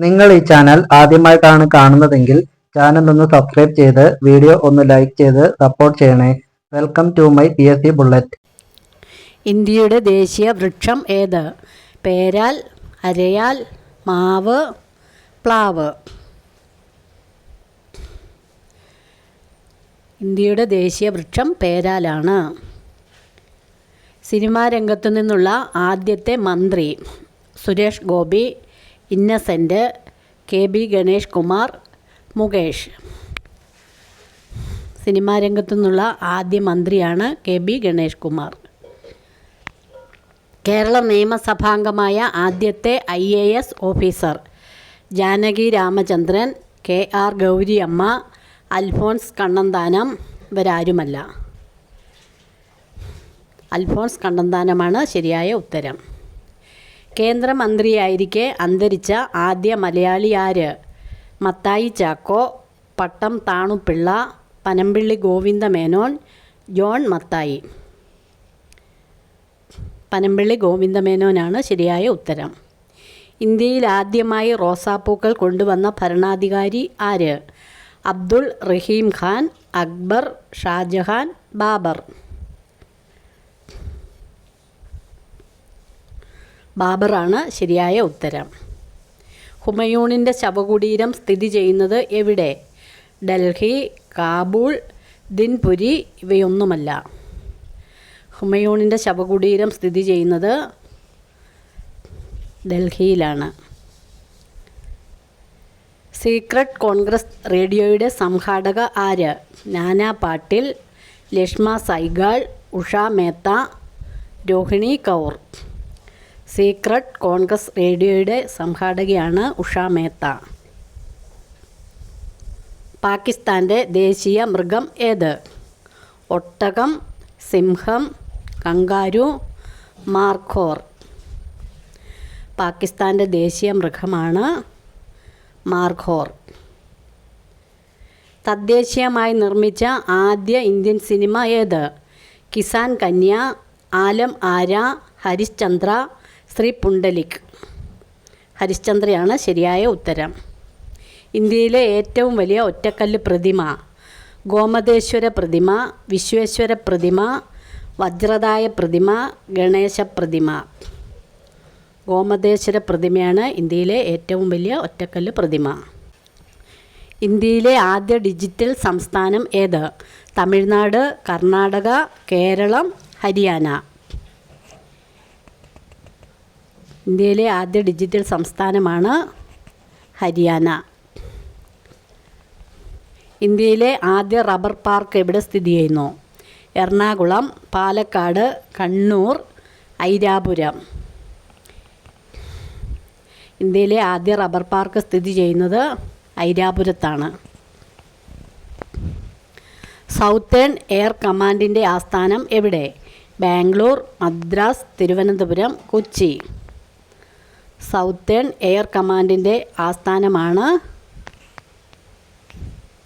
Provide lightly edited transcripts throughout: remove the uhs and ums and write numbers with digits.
നിങ്ങൾ ഈ ചാനൽ ആദ്യമായിട്ടാണ് കാണുന്നതെങ്കിൽ ചാനൽ ഒന്ന് സബ്സ്ക്രൈബ് ചെയ്ത് വീഡിയോ ഒന്ന് ലൈക്ക് ചെയ്ത് സപ്പോർട്ട് ചെയ്യണേ. Welcome to my PSC bullet. ഇന്ത്യയുടെ ദേശീയ വൃക്ഷം ഏത്? പേരാൽ, അരയാൽ, മാവ്, പ്ലാവ്. ഇന്ത്യയുടെ ദേശീയ വൃക്ഷം പേരാലാണ്. സിനിമാ രംഗത്തു നിന്നുള്ള ആദ്യത്തെ മന്ത്രി? Suresh Gopi, innocent, KB Ganesh Kumar, Mukesh. Cinema രംഗത്തു നിന്നുള്ള ആദ്യ മന്ത്രിയാണ് KB ഗണേഷ് കുമാർ. കേരള നിയമസഭാംഗമായ ആദ്യത്തെ IAS officer? Janaki Ramachandran, KR Gouriamma, Alphons Kannanthanam. ഇവരാരുമല്ല. അൽഫോൺസ് കണ്ണന്താനമാണ് ശരിയായ ഉത്തരം. കേന്ദ്രമന്ത്രിയായിരിക്കെ അന്തരിച്ച ആദ്യ മലയാളി ആര്? മത്തായി ചാക്കോ, പട്ടം താണുപിള്ള, പനമ്പിള്ളി ഗോവിന്ദമേനോൻ, ജോൺ മത്തായി. പനമ്പിള്ളി ഗോവിന്ദമേനോനാണ് ശരിയായ ഉത്തരം. ഇന്ത്യയിൽ ആദ്യമായി റോസാപ്പൂക്കൾ കൊണ്ടുവന്ന ഭരണാധികാരി ആര്? അബ്ദുൾ റഹീം ഖാൻ, അക്ബർ, ഷാജഹാൻ, ബാബർ. ബാബറാണ് ശരിയായ ഉത്തരം. ഹുമയൂണിൻ്റെ ശവകുടീരം സ്ഥിതി ചെയ്യുന്നത് എവിടെ? ഡൽഹി, കാബൂൾ, ദിൻപുരി. ഇവയൊന്നുമല്ല. ഹുമയൂണിൻ്റെ ശവകുടീരം സ്ഥിതി ചെയ്യുന്നത് ഡൽഹിയിലാണ്. സീക്രട്ട് കോൺഗ്രസ് റേഡിയോയുടെ സംഘാടക ആര്? നാനാ പാട്ടീൽ, ലക്ഷ്മ സൈഗാൾ, ഉഷ മേത്ത, രോഹിണി കൗർ. സീക്രട്ട് കോൺഗ്രസ് റേഡിയോയുടെ സംഘാടകയാണ് ഉഷ മേത്ത. പാകിസ്ഥാൻ്റെ ദേശീയ മൃഗം ഏത്? ഒട്ടകം, സിംഹം, കങ്കാരു, മാർഖോർ. പാകിസ്ഥാൻ്റെ ദേശീയ മൃഗമാണ് മാർഖോർ. തദ്ദേശീയമായി നിർമ്മിച്ച ആദ്യ ഇന്ത്യൻ സിനിമ ഏത്? കിസാൻ കന്യ, ആലം ആര, ഹരിശ്ചന്ദ്ര, ശ്രീ പുണ്ടലിക്. ഹരിശ്ചന്ദ്രയാണ് ശരിയായ ഉത്തരം. ഇന്ത്യയിലെ ഏറ്റവും വലിയ ഒറ്റക്കല്ല് പ്രതിമ? ഗോമതേശ്വര പ്രതിമ, വിശ്വേശ്വര പ്രതിമ, വജ്രതായ പ്രതിമ, ഗണേശ പ്രതിമ. ഗോമതേശ്വര പ്രതിമയാണ് ഇന്ത്യയിലെ ഏറ്റവും വലിയ ഒറ്റക്കല്ല് പ്രതിമ. ഇന്ത്യയിലെ ആദ്യ ഡിജിറ്റൽ സംസ്ഥാനം ഏത്? തമിഴ്നാട്, കർണാടക, കേരളം, ഹരിയാന. ഇന്ത്യയിലെ ആദ്യ ഡിജിറ്റൽ സംസ്ഥാനമാണ് ഹരിയാന. ഇന്ത്യയിലെ ആദ്യ റബ്ബർ പാർക്ക് എവിടെ സ്ഥിതി ചെയ്യുന്നു? എറണാകുളം, പാലക്കാട്, കണ്ണൂർ, ഐരാപുരം. ഇന്ത്യയിലെ ആദ്യ റബ്ബർ പാർക്ക് സ്ഥിതി ചെയ്യുന്നത് ഐരാപുരത്താണ്. സൗത്തേൺ എയർ കമാൻഡിൻ്റെ ആസ്ഥാനം എവിടെ? ബാംഗ്ലൂർ, മദ്രാസ്, തിരുവനന്തപുരം, കൊച്ചി. സൗത്തേൺ എയർ കമാൻഡിൻ്റെ ആസ്ഥാനമാണ്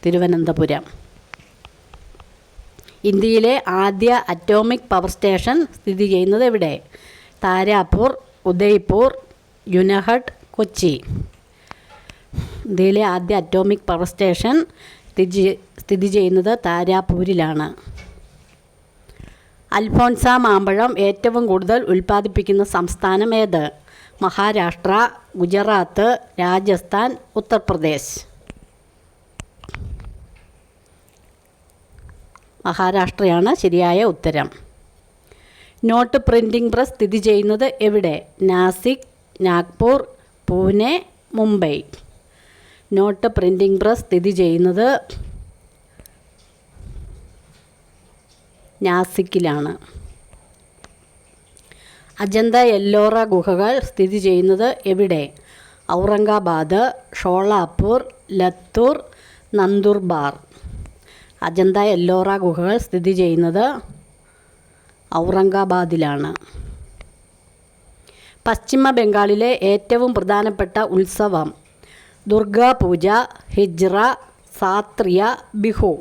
തിരുവനന്തപുരം. ഇന്ത്യയിലെ ആദ്യ അറ്റോമിക് പവർ സ്റ്റേഷൻ സ്ഥിതി ചെയ്യുന്നത് എവിടെ? താരാപൂർ, ഉദയ്പൂർ, ജുനഹട്ട്, കൊച്ചി. ഇന്ത്യയിലെ ആദ്യ അറ്റോമിക് പവർ സ്റ്റേഷൻ സ്ഥിതി ചെയ്യുന്നത് താരാപൂരിലാണ്. അൽഫോൺസ മാമ്പഴം ഏറ്റവും കൂടുതൽ ഉൽപ്പാദിപ്പിക്കുന്ന സംസ്ഥാനം ഏത്? മഹാരാഷ്ട്ര, ഗുജറാത്ത്, രാജസ്ഥാൻ, ഉത്തർപ്രദേശ്. മഹാരാഷ്ട്രയാണ് ശരിയായ ഉത്തരം. നോട്ട് പ്രിൻറ്റിംഗ് പ്രസ് സ്ഥിതി ചെയ്യുന്നത് എവിടെ? Nasik, Nagpur, Pune, Mumbai. Note printing press സ്ഥിതി ചെയ്യുന്നത് നാസിക്കിലാണ്. അജന്ത എല്ലോറ ഗുഹകൾ സ്ഥിതി ചെയ്യുന്നത് എവിടെ? ഔറംഗാബാദ്, ഷോളാപൂർ, ലത്തൂർ, നന്ദുർബാർ. അജന്ത എല്ലോറ ഗുഹകൾ സ്ഥിതി ചെയ്യുന്നത് ഔറംഗാബാദിലാണ്. പശ്ചിമ ബംഗാളിലെ ഏറ്റവും പ്രധാനപ്പെട്ട ഉത്സവം? ദുർഗാ പൂജ, ഹിജ്റ, സാത്രിയ, ബിഹു.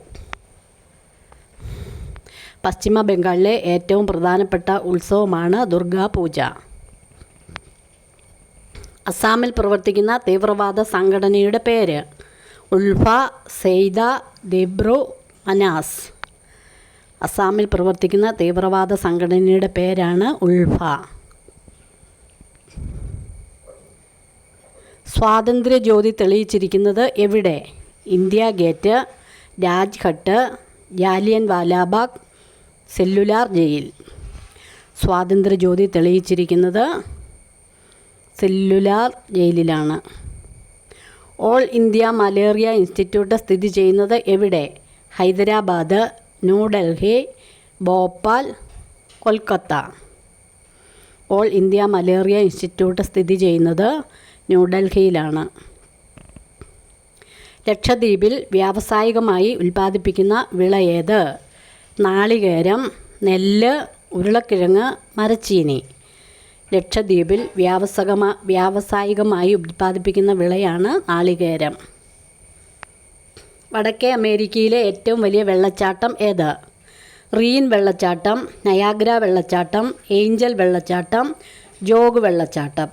പശ്ചിമ ബംഗാളിലെ ഏറ്റവും പ്രധാനപ്പെട്ട ഉത്സവമാണ് ദുർഗാ പൂജ. അസാമിൽ പ്രവർത്തിക്കുന്ന തീവ്രവാദ സംഘടനയുടെ പേര്? ഉൾഫ, സെയ്ത, ദിബ്രു, മനാസ്. അസാമിൽ പ്രവർത്തിക്കുന്ന തീവ്രവാദ സംഘടനയുടെ പേരാണ് ഉൾഫ. സ്വാതന്ത്ര്യ ജ്യോതി തെളിയിച്ചിരിക്കുന്നത് എവിടെ? ഇന്ത്യ ഗേറ്റ്, രാജ്ഘട്ട്, ജാലിയൻ വാലാബാഗ്, സെല്ലുലാർ ജയിൽ. സ്വാതന്ത്ര്യ ജ്യോതി തെളിയിച്ചിരിക്കുന്നത് സെല്ലുലാർ ജയിലിലാണ്. ഓൾ ഇന്ത്യ മലേറിയ ഇൻസ്റ്റിറ്റ്യൂട്ട് സ്ഥിതി ചെയ്യുന്നത് എവിടെ? Hyderabad, New Delhi, Bhopal, Kolkata. All India Malaria Institute സ്ഥിതി ചെയ്യുന്നത് ന്യൂഡൽഹിയിലാണ്. ലക്ഷദ്വീപിൽ വ്യാവസായികമായി ഉൽപ്പാദിപ്പിക്കുന്ന വിള ഏത്? നാളികേരം, നെല്ല്, ഉരുളക്കിഴങ്ങ്, മരച്ചീനി. ലക്ഷദ്വീപിൽ വ്യാവസായികമായി ഉൽപ്പാദിപ്പിക്കുന്ന വിളയാണ് നാളികേരം. വടക്കേ അമേരിക്കയിലെ ഏറ്റവും വലിയ വെള്ളച്ചാട്ടം ഏത്? റീൻ വെള്ളച്ചാട്ടം, നയാഗ്ര വെള്ളച്ചാട്ടം, ഏഞ്ചൽ വെള്ളച്ചാട്ടം, ജോഗ് വെള്ളച്ചാട്ടം.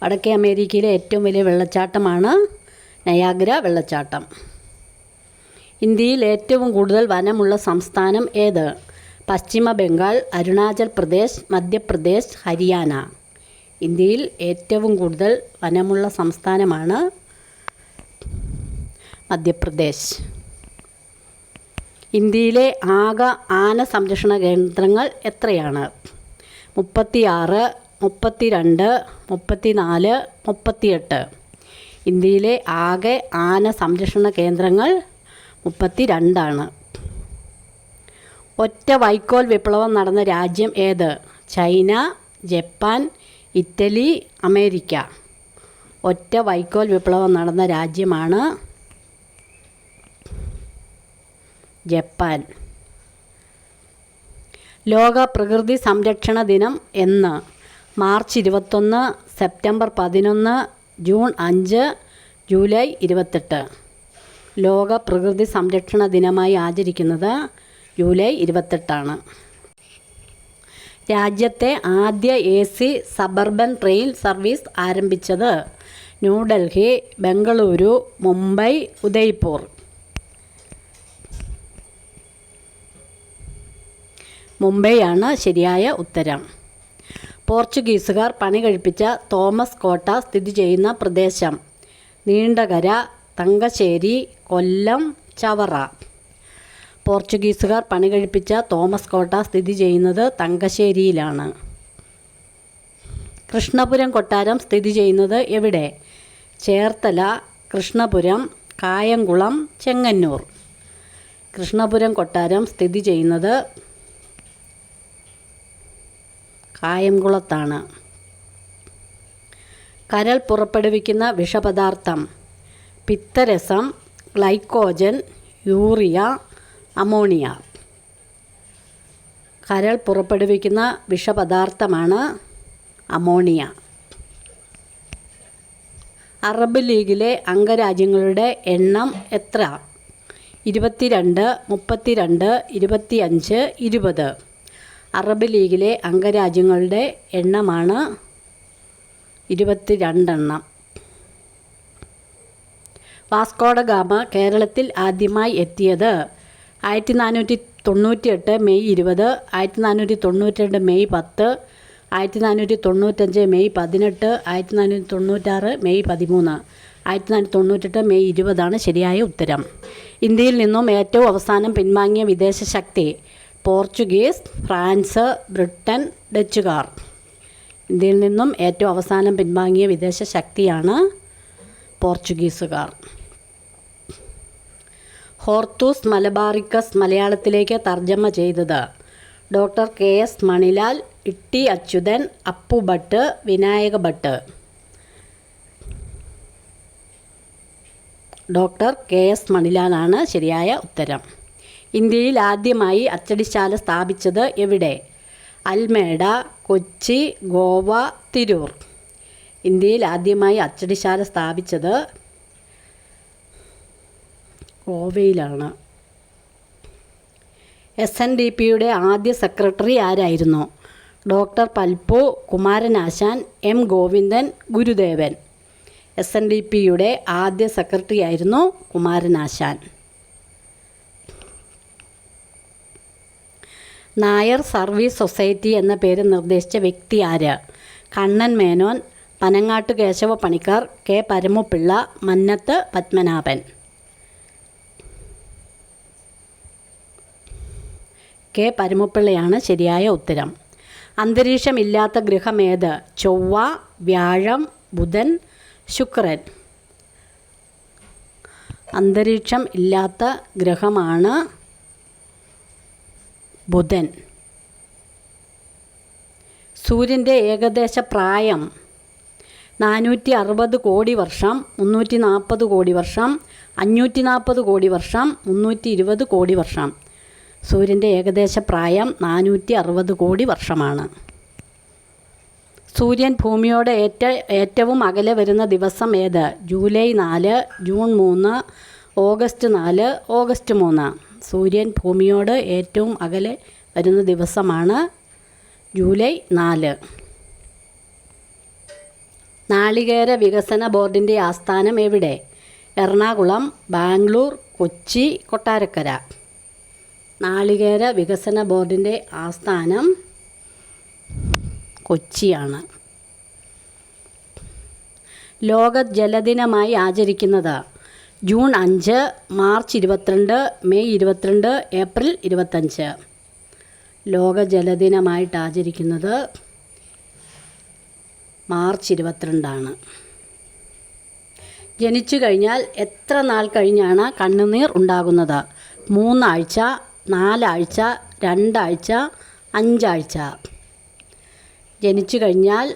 വടക്കേ അമേരിക്കയിലെ ഏറ്റവും വലിയ വെള്ളച്ചാട്ടമാണ് നയാഗ്ര വെള്ളച്ചാട്ടം. ഇന്ത്യയിൽ ഏറ്റവും കൂടുതൽ വനമുള്ള സംസ്ഥാനം ഏത്? പശ്ചിമ ബംഗാൾ, അരുണാചൽ പ്രദേശ്, മധ്യപ്രദേശ്, ഹരിയാന. ഇന്ത്യയിൽ ഏറ്റവും കൂടുതൽ വനമുള്ള സംസ്ഥാനമാണ് മധ്യപ്രദേശ്. ഇന്ത്യയിലെ ആകെ ആന സംരക്ഷണ കേന്ദ്രങ്ങൾ എത്രയാണ്? 36, 32, 34, 38. ഇന്ത്യയിലെ ആകെ ആന സംരക്ഷണ കേന്ദ്രങ്ങൾ 32 ഒറ്റ വൈക്കോൽ വിപ്ലവം നടന്ന രാജ്യം ഏത്? China, Japan, Italy, America. ഒറ്റ വൈക്കോൽ വിപ്ലവം നടന്ന രാജ്യമാണ് ജപ്പാൻ. ലോക പ്രകൃതി സംരക്ഷണ ദിനം എന്ന്? March 21, September 11, June 5, July 28. ലോക പ്രകൃതി സംരക്ഷണ ദിനമായി ആചരിക്കുന്നത് ജൂലൈ 28. രാജ്യത്തെ ആദ്യ AC സബർബൻ ട്രെയിൻ സർവീസ് ആരംഭിച്ചത്? ന്യൂഡൽഹി, ബംഗളൂരു, മുംബൈ, ഉദയ്പൂർ. മുംബൈയാണ് ശരിയായ ഉത്തരം. പോർച്ചുഗീസുകാർ പണി കഴിപ്പിച്ച തോമസ് കോട്ട സ്ഥിതി ചെയ്യുന്ന പ്രദേശം? നീണ്ടകര, തങ്കശ്ശേരി, കൊല്ലം, ചവറ. പോർച്ചുഗീസുകാർ പണി കഴിപ്പിച്ച തോമസ് കോട്ട സ്ഥിതി ചെയ്യുന്നത് തങ്കശ്ശേരിയിലാണ്. കൃഷ്ണപുരം കൊട്ടാരം സ്ഥിതി ചെയ്യുന്നത് എവിടെ? ചേർത്തല, കൃഷ്ണപുരം, കായംകുളം, ചെങ്ങന്നൂർ. കൃഷ്ണപുരം കൊട്ടാരം സ്ഥിതി ചെയ്യുന്നത് കായംകുളത്താണ്. കരൾ പുറപ്പെടുവിക്കുന്ന വിഷപദാർത്ഥം? പിത്തരസം, ഗ്ലൈക്കോജൻ, യൂറിയ, അമോണിയ. കരൾ പുറപ്പെടുവിക്കുന്ന വിഷപദാർത്ഥമാണ് അമോണിയ. അറബ് ലീഗിലെ അംഗരാജ്യങ്ങളുടെ എണ്ണം എത്ര? 22, 32, 25, 20. അറബ് ലീഗിലെ അംഗരാജ്യങ്ങളുടെ എണ്ണമാണ് 22. വാസ്കോഡ ഗാമ കേരളത്തിൽ ആദ്യമായി എത്തിയത് 1498 May 20, 1492 May 10, 1495 May 18, 1496 May 13, 1498 May 20 ശരിയായ ഉത്തരം. ഇന്ത്യയിൽ നിന്നും ഏറ്റവും അവസാനം പിൻവാങ്ങിയ വിദേശ ശക്തി? പോർച്ചുഗീസ്, ഫ്രാൻസ്, ബ്രിട്ടൻ, ഡച്ചുകാർ. ഇന്ത്യയിൽ നിന്നും ഏറ്റവും അവസാനം പിൻവാങ്ങിയ വിദേശ ശക്തിയാണ് പോർച്ചുഗീസുകാർ. ഹോർത്തൂസ് മലബാറിക്കസ് മലയാളത്തിലേക്ക് തർജ്ജമ ചെയ്തത്? ഡോക്ടർ KS മണിലാൽ, ഇട്ടി അച്യുതൻ, അപ്പു ഭട്ട്, വിനായക ഭട്ട്. ഡോക്ടർ KS മണിലാലാണ് ശരിയായ ഉത്തരം. ഇന്ത്യയിൽ ആദ്യമായി അച്ചടിശാല സ്ഥാപിച്ചത് എവിടെ? അൽമേഡ, കൊച്ചി, ഗോവ, തിരൂർ. ഇന്ത്യയിൽ ആദ്യമായി അച്ചടിശാല സ്ഥാപിച്ചത് ഗോവയിലാണ്. SNDPയുടെ ആദ്യ സെക്രട്ടറി ആരായിരുന്നു? ഡോക്ടർ പൽപ്പു, കുമാരനാശാൻ, എം ഗോവിന്ദൻ, ഗുരുദേവൻ. SNDPയുടെ ആദ്യ സെക്രട്ടറി ആയിരുന്നു കുമാരനാശാൻ. നായർ സർവീസ് സൊസൈറ്റി എന്ന പേര് നിർദ്ദേശിച്ച വ്യക്തി ആര്? കണ്ണൻ മേനോൻ, പനങ്ങാട്ട് കേശവ പണിക്കർ, കെ പരമപിള്ള, മന്നത്ത് പത്മനാഭൻ. കെ പരമപിള്ളയാണ് ശരിയായ ഉത്തരം. അന്തരീക്ഷമില്ലാത്ത ഗ്രഹമേത്? ചൊവ്വ, വ്യാഴം, ബുധൻ, ശുക്രൻ. അന്തരീക്ഷം ഇല്ലാത്ത ഗ്രഹമാണ് ബുധൻ. സൂര്യൻ്റെ ഏകദേശ പ്രായം 460 കോടി വർഷം, 340 കോടി വർഷം, 540 കോടി വർഷം, 320 കോടി വർഷം. സൂര്യൻ്റെ ഏകദേശ പ്രായം 460 കോടി വർഷമാണ്. സൂര്യൻ ഭൂമിയോട് ഏറ്റവും അകലെ വരുന്ന ദിവസം ഏത്? July 4, June 3, August 4, August 3. സൂര്യൻ ഭൂമിയോട് ഏറ്റവും അകലെ വരുന്ന ദിവസമാണ് ജൂലൈ 4. നാളികേര വികസന ബോർഡിൻ്റെ ആസ്ഥാനം എവിടെ? എറണാകുളം, ബാംഗ്ലൂർ, കൊച്ചി, കൊട്ടാരക്കര. നാളികേര വികസന ബോർഡിൻ്റെ ആസ്ഥാനം കൊച്ചിയാണ്. ലോക ജലദിനമായി ആചരിക്കുന്നത് ജൂൺ 5, മാർച്ച് 22, മെയ് 22, ഏപ്രിൽ 25. ലോക ജലദിനമായിട്ട് ആചരിക്കുന്നത് മാർച്ച് 22. ജനിച്ചു കഴിഞ്ഞാൽ എത്ര നാൾ കഴിഞ്ഞാണ് കണ്ണുനീർ ഉണ്ടാകുന്നത്? 3 ആഴ്ച, 4 ആഴ്ച, 2 ആഴ്ച, 5 ആഴ്ച. ജനിച്ചു കഴിഞ്ഞാൽ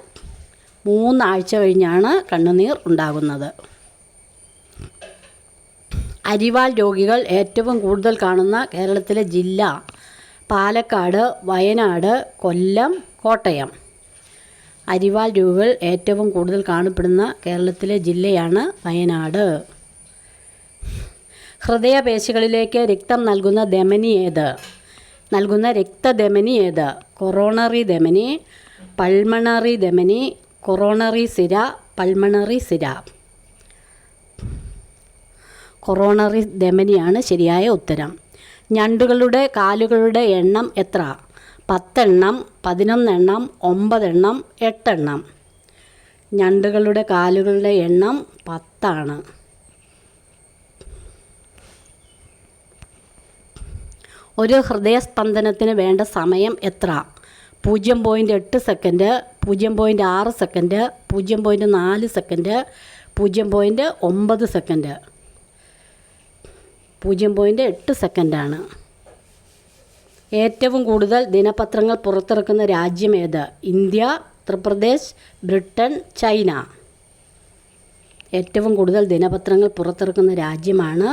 3 ആഴ്ച കഴിഞ്ഞാണ് കണ്ണുനീർ ഉണ്ടാകുന്നത്. അരിവാൾ രോഗികൾ ഏറ്റവും കൂടുതൽ കാണുന്ന കേരളത്തിലെ ജില്ല? പാലക്കാട്, വയനാട്, കൊല്ലം, കോട്ടയം. അരിവാൾ രോഗികൾ ഏറ്റവും കൂടുതൽ കാണപ്പെടുന്ന കേരളത്തിലെ ജില്ലയാണ് വയനാട്. ഹൃദയപേശികളിലേക്ക് രക്തം നൽകുന്ന ധമനി ഏത്? നൽകുന്ന രക്തധമനി ഏത്? കൊറോണറി ധമനി, പൾമണറി ധമനി, കൊറോണറി സിര, പൾമണറി സിര. കൊറോണറി ധമനിയാണ് ശരിയായ ഉത്തരം. ഞണ്ടുകളുടെ കാലുകളുടെ എണ്ണം എത്ര? 10 എണ്ണം, 11 എണ്ണം, 9 എണ്ണം, 8 എണ്ണം. ഞണ്ടുകളുടെ കാലുകളുടെ എണ്ണം 10 ആണ്. ഒരു ഹൃദയസ്പന്ദനത്തിന് വേണ്ട സമയം എത്ര? 0.8 സെക്കൻഡ്, 0.6 സെക്കൻഡ്, 0.4 സെക്കൻഡ്, 0.9 സെക്കൻഡ്. 0.8 സെക്കൻഡാണ്. ഏറ്റവും കൂടുതൽ ദിനപത്രങ്ങൾ പുറത്തിറക്കുന്ന രാജ്യം ഏത്? India, Uttar Pradesh, Britain, China. ഏറ്റവും കൂടുതൽ ദിനപത്രങ്ങൾ പുറത്തിറക്കുന്ന രാജ്യമാണ്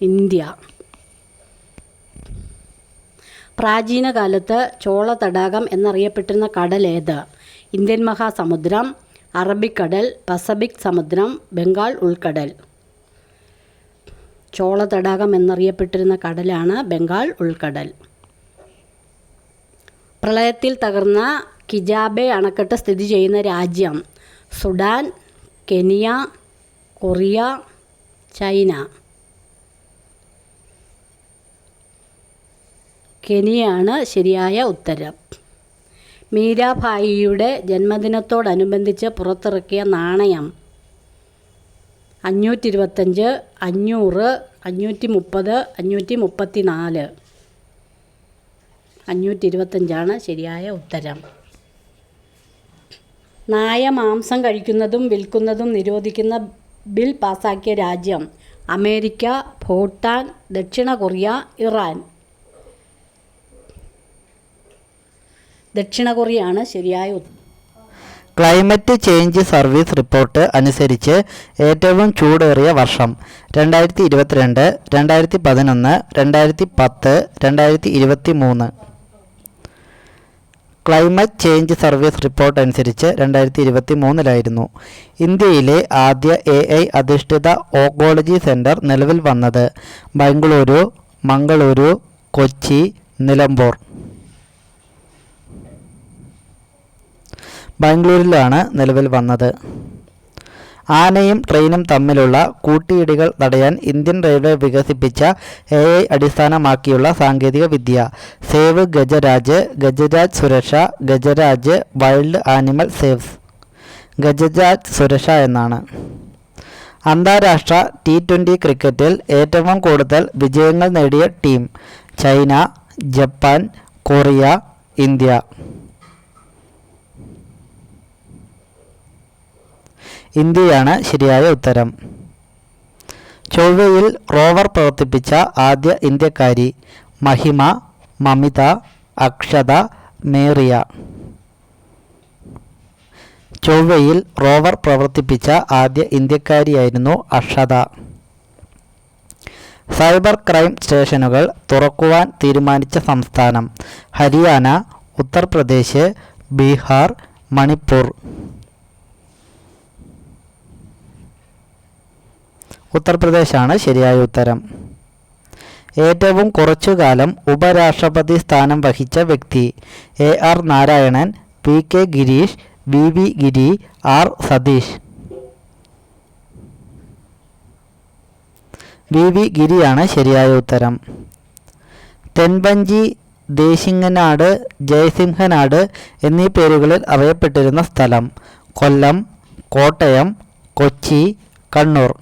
ഇന്ത്യ. പ്രാചീന കാലത്ത് ചോള തടാകം എന്നറിയപ്പെട്ടിരുന്ന കടൽ ഏത്? ഇന്ത്യൻ മഹാസമുദ്രം, അറബിക്കടൽ, പസഫിക് സമുദ്രം, ബംഗാൾ ഉൾക്കടൽ. ചോള തടാകം എന്നറിയപ്പെട്ടിരുന്ന കടലാണ് ബംഗാൾ ഉൾക്കടൽ. പ്രളയത്തിൽ തകർന്ന കിജാബെ അണക്കെട്ട് സ്ഥിതി ചെയ്യുന്ന രാജ്യം? Sudan, Kenya, Korea, China. കെനിയയാണ് ശരിയായ ഉത്തരം. മീരാഭായിയുടെ ജന്മദിനത്തോടനുബന്ധിച്ച് പുറത്തിറക്കിയ നാണയം? 525, 500, 530, 534. 525 ശരിയായ ഉത്തരം. നായ മാംസം കഴിക്കുന്നതും വിൽക്കുന്നതും നിരോധിക്കുന്ന ബിൽ പാസാക്കിയ രാജ്യം? അമേരിക്ക, ഭൂട്ടാൻ, ദക്ഷിണ കൊറിയ, ഇറാൻ. ദക്ഷിണ കൊറിയയാണ് ശരിയായ ഉത്തരം. ക്ലൈമറ്റ് ചേഞ്ച് സർവീസ് റിപ്പോർട്ട് അനുസരിച്ച് ഏറ്റവും ചൂടേറിയ വർഷം? 2022, 2011, 2010, 2023. ക്ലൈമറ്റ് ചേഞ്ച് സർവീസ് റിപ്പോർട്ട് അനുസരിച്ച് 2023 ഇന്ത്യയിലെ ആദ്യ AI അധിഷ്ഠിത ഓങ്കോളജി സെൻറ്റർ നിലവിൽ വന്നത്? ബംഗളൂരു, മംഗളൂരു, കൊച്ചി, നിലമ്പൂർ. ബാംഗ്ലൂരിലാണ് നിലവിൽ വന്നത്. ആനയും ട്രെയിനും തമ്മിലുള്ള കൂട്ടിയിടികൾ തടയാൻ ഇന്ത്യൻ റെയിൽവേ വികസിപ്പിച്ച AI അടിസ്ഥാനമാക്കിയുള്ള സാങ്കേതിക വിദ്യ സേവ് ഗജരാജ്, ഗജരാജ് സുരക്ഷ, Gajraj wild animal saves, Gajraj സുരക്ഷ എന്നാണ്. അന്താരാഷ്ട്ര T20 ക്രിക്കറ്റിൽ ഏറ്റവും കൂടുതൽ വിജയങ്ങൾ നേടിയ team China, Japan, Korea, India. ഇന്ത്യയാണ് ശരിയായ ഉത്തരം. ചൊവ്വയിൽ റോവർ പ്രവർത്തിപ്പിച്ച ആദ്യ ഇന്ത്യക്കാരി മഹിമ, മമിത, അക്ഷത, മേറിയ. ചൊവ്വയിൽ റോവർ പ്രവർത്തിപ്പിച്ച ആദ്യ ഇന്ത്യക്കാരിയായിരുന്നു അക്ഷത. സൈബർ ക്രൈം സ്റ്റേഷനുകൾ തുറക്കുവാൻ തീരുമാനിച്ച സംസ്ഥാനം ഹരിയാന, ഉത്തർപ്രദേശ്, ബീഹാർ, മണിപ്പൂർ. ഉത്തർപ്രദേശാണ് ശരിയായ ഉത്തരം. ഏറ്റവും കുറച്ചുകാലം ഉപരാഷ്ട്രപതി സ്ഥാനം വഹിച്ച വ്യക്തി AR Narayanan, PK Girish, VV ഗിരി, R സതീഷ്. VV ഗിരിയാണ് ശരിയായ ഉത്തരം. തെൻവഞ്ചി, ദേശിങ്ങനാട്, ജയസിംഹനാട് എന്നീ പേരുകളിൽ അറിയപ്പെട്ടിരുന്ന സ്ഥലം കൊല്ലം, കോട്ടയം, കൊച്ചി, കണ്ണൂർ.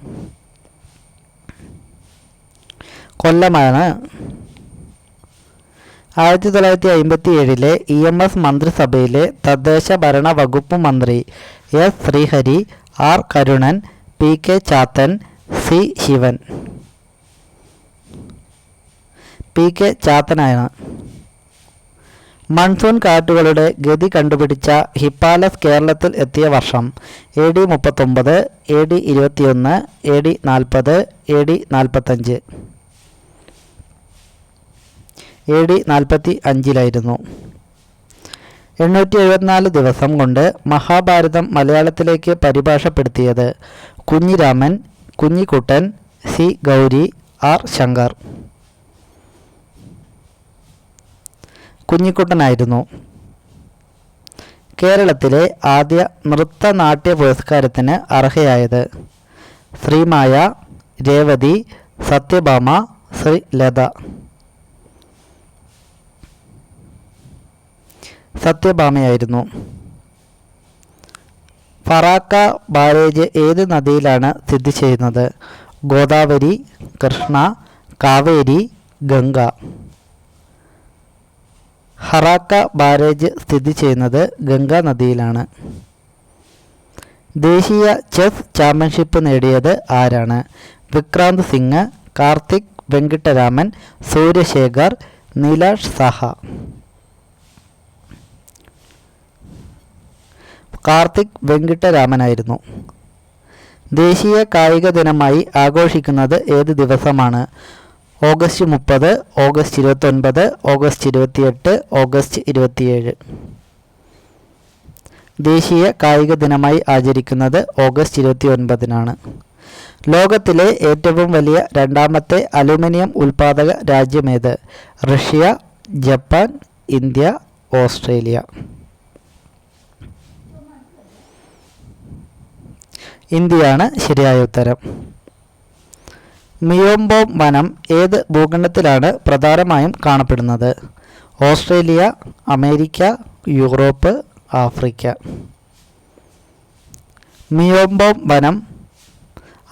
കൊല്ലമാണ്. 1957 EMS മന്ത്രിസഭയിലെ തദ്ദേശ ഭരണ വകുപ്പ് മന്ത്രി S Sreehari, R Karunan, PK Chathan, C Sivan. PK ചാത്തനാണ്. മൺസൂൺ കാറ്റുകളുടെ ഗതി കണ്ടുപിടിച്ച ഹിപ്പാലസ് കേരളത്തിൽ എത്തിയ വർഷം AD 39, AD 21, AD 40, AD 45. AD 45 874 ദിവസം കൊണ്ട് മഹാഭാരതം മലയാളത്തിലേക്ക് പരിഭാഷപ്പെടുത്തിയത് കുഞ്ഞിരാമൻ, കുഞ്ഞിക്കുട്ടൻ, C ഗൗരി, R ശങ്കർ. കുഞ്ഞിക്കുട്ടനായിരുന്നു. കേരളത്തിലെ ആദ്യ നൃത്തനാട്യ പുരസ്കാരത്തിന് അർഹയായത് ശ്രീമായ, രേവതി, സത്യഭാമ, ശ്രീലത. സത്യഭാമയായിരുന്നു. ഫറാക്ക ബാരേജ് ഏത് നദിയിലാണ് സ്ഥിതി ചെയ്യുന്നത്? ഗോദാവരി, കൃഷ്ണ, കാവേരി, ഗംഗ. ഫറാക്ക ബാരേജ് സ്ഥിതി ചെയ്യുന്നത് ഗംഗാ നദിയിലാണ്. ദേശീയ ചെസ് ചാമ്പ്യൻഷിപ്പ് നേടിയത് ആരാണ്? വിക്രാന്ത് സിംഗ്, കാർത്തിക് വെങ്കിട്ടരാമൻ, സൂര്യശേഖർ, നീലാഷ് സാഹ. കാർത്തിക് വെങ്കിട്ടരാമനായിരുന്നു. ദേശീയ കായിക ദിനമായി ആഘോഷിക്കുന്നത് ഏത് ദിവസമാണ്? August 30, August 29, August 28, August 27. ദേശീയ കായിക ദിനമായി ആചരിക്കുന്നത് ഓഗസ്റ്റ് 29-നാണ്. ലോകത്തിലെ ഏറ്റവും വലിയ രണ്ടാമത്തെ അലുമിനിയം ഉൽപ്പാദക രാജ്യമേത്? Russia, Japan, India, Australia. ഇന്ത്യയാണ് ശരിയായ ഉത്തരം. മിയോംബോം വനം ഏത് ഭൂഖണ്ഡത്തിലാണ് പ്രധാനമായും കാണപ്പെടുന്നത്? Australia, America, Europe, Africa. Miombo വനം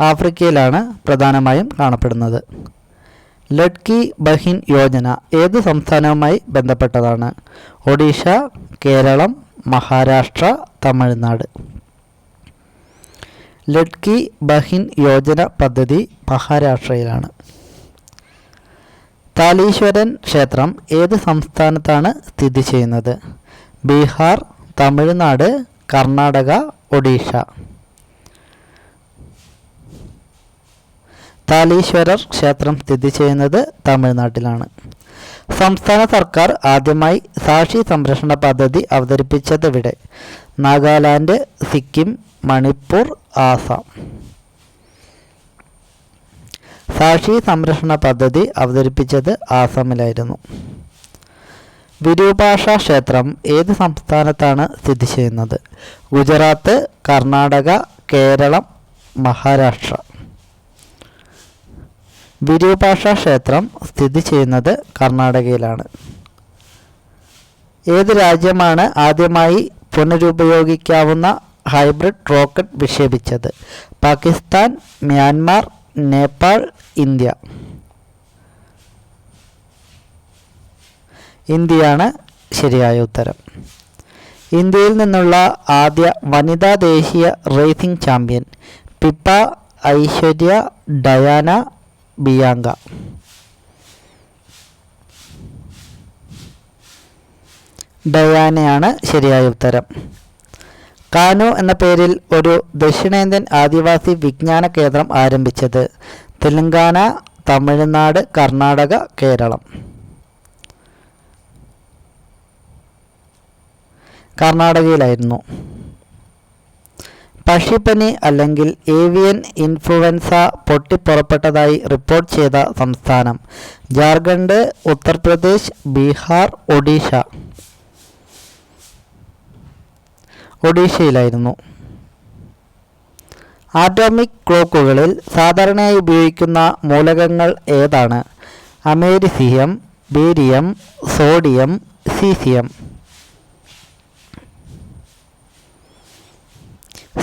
ആഫ്രിക്കയിലാണ് പ്രധാനമായും കാണപ്പെടുന്നത്. ലഡ്കി ബഹിൻ യോജന ഏത് സംസ്ഥാനവുമായി ബന്ധപ്പെട്ടതാണ്? ഒഡീഷ, കേരളം, മഹാരാഷ്ട്ര, തമിഴ്നാട്. ലഡ്കി ബഹിൻ യോജന പദ്ധതി മഹാരാഷ്ട്രയിലാണ്. താലീശ്വരൻ ക്ഷേത്രം ഏത് സംസ്ഥാനത്താണ് സ്ഥിതി ചെയ്യുന്നത്? ബീഹാർ, തമിഴ്നാട്, കർണാടക, ഒഡീഷ. താലീശ്വരർ ക്ഷേത്രം സ്ഥിതി ചെയ്യുന്നത് തമിഴ്നാട്ടിലാണ്. സംസ്ഥാന സർക്കാർ ആദ്യമായി സാക്ഷി സംരക്ഷണ പദ്ധതി അവതരിപ്പിച്ചതെവിടെ? നാഗാലാൻഡ്, സിക്കിം, മണിപ്പൂർ, ആസാം. സാക്ഷി സംരക്ഷണ പദ്ധതി അവതരിപ്പിച്ചത് ആസാമിലായിരുന്നു. വിരൂപാക്ഷ ക്ഷേത്രം ഏത് സംസ്ഥാനത്താണ് സ്ഥിതി ചെയ്യുന്നത്? ഗുജറാത്ത്, കർണാടക, കേരളം, മഹാരാഷ്ട്ര. വിരൂപാക്ഷ ക്ഷേത്രം സ്ഥിതി ചെയ്യുന്നത് കർണാടകയിലാണ്. ഏത് രാജ്യമാണ് ആദ്യമായി പുനരുപയോഗിക്കാവുന്ന ഹൈബ്രിഡ് റോക്കറ്റ് വിക്ഷേപിച്ചത്? Pakistan, Myanmar, Nepal, India. ഇന്ത്യയാണ് ശരിയായ ഉത്തരം. ഇന്ത്യയിൽ നിന്നുള്ള ആദ്യ വനിതാ ദേശീയ racing champion? Pippa, Aishwarya, Diana, Bianca. ഡയാനയാണ് ശരിയായ ഉത്തരം. കാനോ എന്ന പേരിൽ ഒരു ദക്ഷിണേന്ത്യൻ ആദിവാസി വിജ്ഞാന കേന്ദ്രം ആരംഭിച്ചത്? തെലങ്കാന, തമിഴ്നാട്, കർണാടക, കേരളം. കർണാടകയിലായിരുന്നു. പക്ഷിപ്പനി അല്ലെങ്കിൽ ഏവിയൻ ഇൻഫ്ലുവൻസ പൊട്ടിപ്പുറപ്പെട്ടതായി റിപ്പോർട്ട് ചെയ്ത സംസ്ഥാനം? ജാർഖണ്ഡ്, ഉത്തർപ്രദേശ്, ബീഹാർ, ഒഡീഷ. ഒഡീഷയിലായിരുന്നു. ആറ്റോമിക് ക്ലോക്കുകളിൽ സാധാരണയായി ഉപയോഗിക്കുന്ന മൂലകങ്ങൾ ഏതാണ്? അമേരിസിയം, ബേരിയം, സോഡിയം, സീസിയം.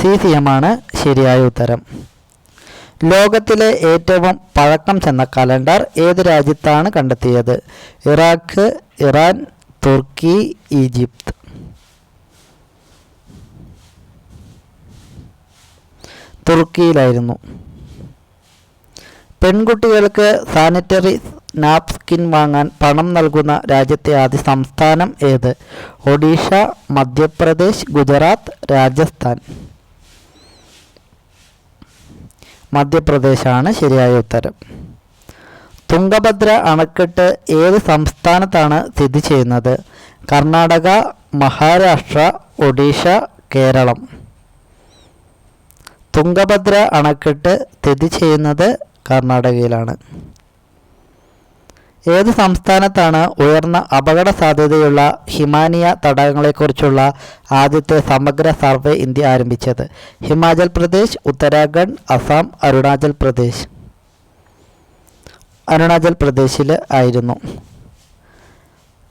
സീസിയമാണ് ശരിയായ ഉത്തരം. ലോകത്തിലെ ഏറ്റവും പഴക്കം ചെന്ന കലണ്ടർ ഏത് രാജ്യത്താണ് കണ്ടെത്തിയത്? ഇറാഖ്, ഇറാൻ, തുർക്കി, ഈജിപ്ത്. തുർക്കിയിലായിരുന്നു. പെൺകുട്ടികൾക്ക് സാനിറ്ററി നാപ്കിൻ വാങ്ങാൻ പണം നൽകുന്ന രാജ്യത്തെ ആദ്യ സംസ്ഥാനം ഏത്? ഒഡീഷ, മധ്യപ്രദേശ്, ഗുജറാത്ത്, രാജസ്ഥാൻ. മധ്യപ്രദേശാണ് ശരിയായ ഉത്തരം. തുംഗഭദ്ര അണക്കെട്ട് ഏത് സംസ്ഥാനത്താണ് സ്ഥിതി ചെയ്യുന്നത്? കർണാടക, മഹാരാഷ്ട്ര, ഒഡീഷ, കേരളം. തുംഗഭദ്ര അണക്കെട്ട് സ്ഥിതി ചെയ്യുന്നത് കർണാടകയിലാണ്. ഏത് സംസ്ഥാനത്താണ് ഉയർന്ന അപകട സാധ്യതയുള്ള ഹിമാനിയ തടാകങ്ങളെക്കുറിച്ചുള്ള ആദ്യത്തെ സമഗ്ര സർവേ ഇന്ത്യ ആരംഭിച്ചത്? ഹിമാചൽ പ്രദേശ്, ഉത്തരാഖണ്ഡ്, അസം, അരുണാചൽ പ്രദേശ്. അരുണാചൽ പ്രദേശിൽ ആയിരുന്നു.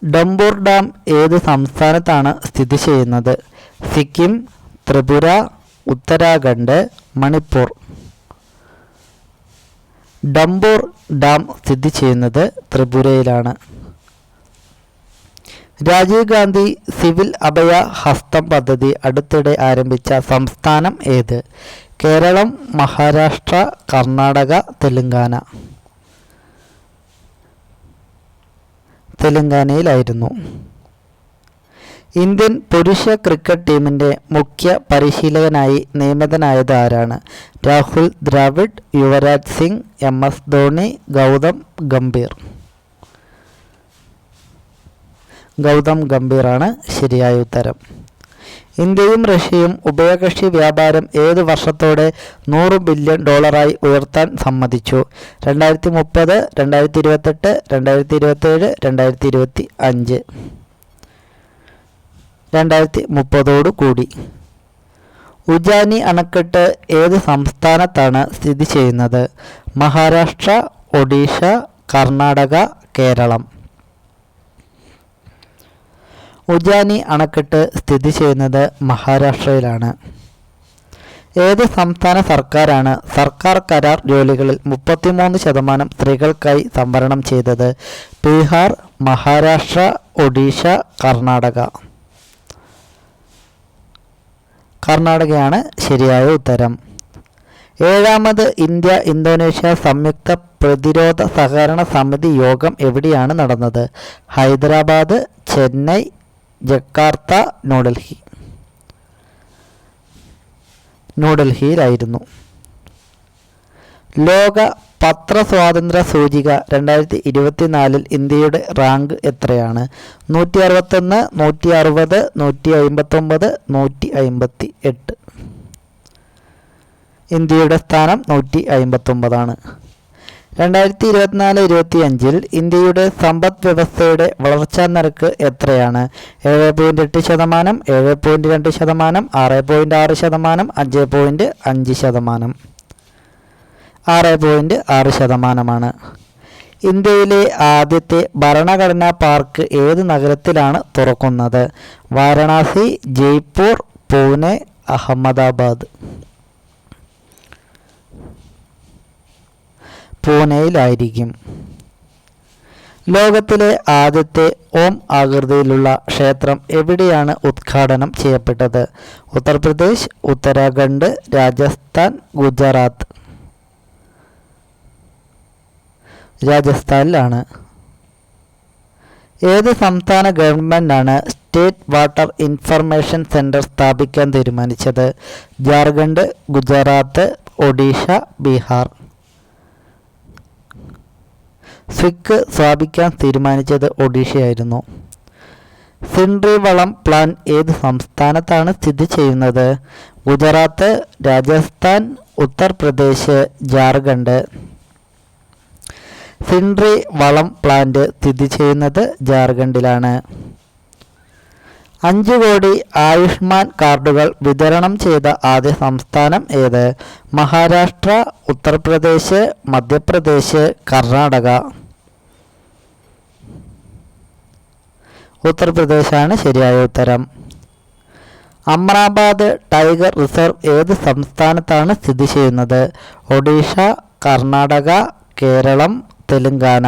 ഡംബൂർ ഡാം ഏത് സംസ്ഥാനത്താണ് സ്ഥിതി ചെയ്യുന്നത്? സിക്കിം, ത്രിപുര, ഉത്തരാഖണ്ഡ്, മണിപ്പൂർ. ഡംബൂർ ഡാം സ്ഥിതി ചെയ്യുന്നത് ത്രിപുരയിലാണ്. രാജീവ് ഗാന്ധി സിവിൽ അഭയ ഹസ്തം പദ്ധതി അടുത്തിടെ ആരംഭിച്ച സംസ്ഥാനം ഏത്? കേരളം, മഹാരാഷ്ട്ര, കർണാടക, തെലങ്കാന. തെലങ്കാനയിലായിരുന്നു. ഇന്ത്യൻ പുരുഷ ക്രിക്കറ്റ് ടീമിൻ്റെ മുഖ്യ പരിശീലകനായി നിയമിതനായത് ആരാണ്? രാഹുൽ ദ്രാവിഡ്, യുവരാജ് സിംഗ്, MS ധോണി, ഗൗതം ഗംഭീർ. ഗൗതം ഗംഭീറാണ് ശരിയായ ഉത്തരം. ഇന്ത്യയും റഷ്യയും ഉഭയകക്ഷി വ്യാപാരം ഏത് വർഷത്തോടെ $100 ബില്യൺ ഉയർത്താൻ സമ്മതിച്ചു? 2030, 2028, 2027, 2025. 2030 കൂടി. ഉജാനി അണക്കെട്ട് ഏത് സംസ്ഥാനത്താണ് സ്ഥിതി ചെയ്യുന്നത്? മഹാരാഷ്ട്ര, ഒഡീഷ, കർണാടക, കേരളം. ഉജാനി അണക്കെട്ട് സ്ഥിതി ചെയ്യുന്നത് മഹാരാഷ്ട്രയിലാണ്. ഏത് സംസ്ഥാന സർക്കാരാണ് സർക്കാർ കരാർ ജോലികളിൽ 33% സ്ത്രീകൾക്കായി സംവരണം ചെയ്തത്? ബീഹാർ, മഹാരാഷ്ട്ര, ഒഡീഷ, കർണാടക. കർണാടകയാണ് ശരിയായ ഉത്തരം. 7ാമത് ഇന്ത്യ ഇന്തോനേഷ്യ സംയുക്ത പ്രതിരോധ സഹകരണ സമിതി യോഗം എവിടെയാണ് നടന്നത്? ഹൈദരാബാദ്, ചെന്നൈ, ജക്കാർത്ത, ന്യൂഡൽഹി. ന്യൂഡൽഹിയിലായിരുന്നു. ലോക പത്രസ്വാതന്ത്ര്യ സൂചിക 2024 ഇന്ത്യയുടെ റാങ്ക് എത്രയാണ്? 161, 160, 159, 158. ഇന്ത്യയുടെ സ്ഥാനം 159. 2024-25 ഇന്ത്യയുടെ സമ്പദ് വ്യവസ്ഥയുടെ വളർച്ചാ നിരക്ക് എത്രയാണ്? 7.8%, 7.2%, 6.6%, 5.5%. 6.6%. ഇന്ത്യയിലെ ആദ്യത്തെ ഭരണഘടനാ പാർക്ക് ഏത് നഗരത്തിലാണ് തുറക്കുന്നത്? വാരണാസി, ജയ്പൂർ, പൂനെ, അഹമ്മദാബാദ്. പൂനെയിലായിരിക്കും. ലോകത്തിലെ ആദ്യത്തെ ഓം ആകൃതിയിലുള്ള ക്ഷേത്രം എവിടെയാണ് ഉദ്ഘാടനം ചെയ്യപ്പെട്ടത്? ഉത്തർപ്രദേശ്, ഉത്തരാഖണ്ഡ്, രാജസ്ഥാൻ, ഗുജറാത്ത്. രാജസ്ഥാനിലാണ്. ഏത് സംസ്ഥാന ഗവൺമെൻറ്റാണ് സ്റ്റേറ്റ് വാട്ടർ ഇൻഫർമേഷൻ സെൻറ്റർ സ്ഥാപിക്കാൻ തീരുമാനിച്ചത്? ജാർഖണ്ഡ്, ഗുജറാത്ത്, ഒഡീഷ, ബീഹാർ. സ്വിക്ക് സ്ഥാപിക്കാൻ തീരുമാനിച്ചത് ഒഡീഷയായിരുന്നു. സിൻഡ്രി വളം പ്ലാൻ ഏത് സംസ്ഥാനത്താണ് സ്ഥിതി ചെയ്യുന്നത്? ഗുജറാത്ത്, രാജസ്ഥാൻ, ഉത്തർപ്രദേശ്, ജാർഖണ്ഡ്. സിൻഡ്രി വളം പ്ലാന്റ് സ്ഥിതി ചെയ്യുന്നത് ജാർഖണ്ഡിലാണ്. 5 കോടി ആയുഷ്മാൻ കാർഡുകൾ വിതരണം ചെയ്ത ആദ്യ സംസ്ഥാനം ഏത്? മഹാരാഷ്ട്ര, ഉത്തർപ്രദേശ്, മധ്യപ്രദേശ്, കർണാടക. ഉത്തർപ്രദേശാണ് ശരിയായ ഉത്തരം. അമ്രാബാദ് ടൈഗർ റിസർവ് ഏത് സംസ്ഥാനത്താണ് സ്ഥിതി ചെയ്യുന്നത്? ഒഡീഷ, കർണാടക, കേരളം, തെലങ്കാന.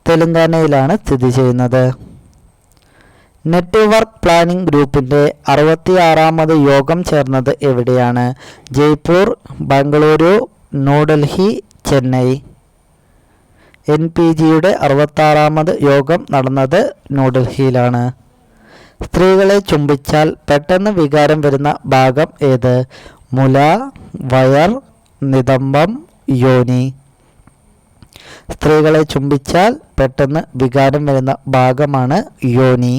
തെലങ്കാനയിലാണ് സ്ഥിതി ചെയ്യുന്നത്. നെറ്റ്വർക്ക് പ്ലാനിംഗ് ഗ്രൂപ്പിൻ്റെ 66ാമത് യോഗം ചേർന്നത് എവിടെയാണ്? ജയ്പൂർ, ബംഗളൂരു, ന്യൂഡൽഹി, ചെന്നൈ. NPGയുടെ 66ാമത് യോഗം നടന്നത് ന്യൂഡൽഹിയിലാണ്. സ്ത്രീകളെ ചുംബിച്ചാൽ പെട്ടെന്ന് വികാരം വരുന്ന ഭാഗം ഏത്? മുല, വയർ, നിതംബം, യോനി. സ്ത്രീകളെ ചുംബിച്ചാൽ പെട്ടെന്ന് വികാരം വരുന്ന ഭാഗമാണ് യോനി.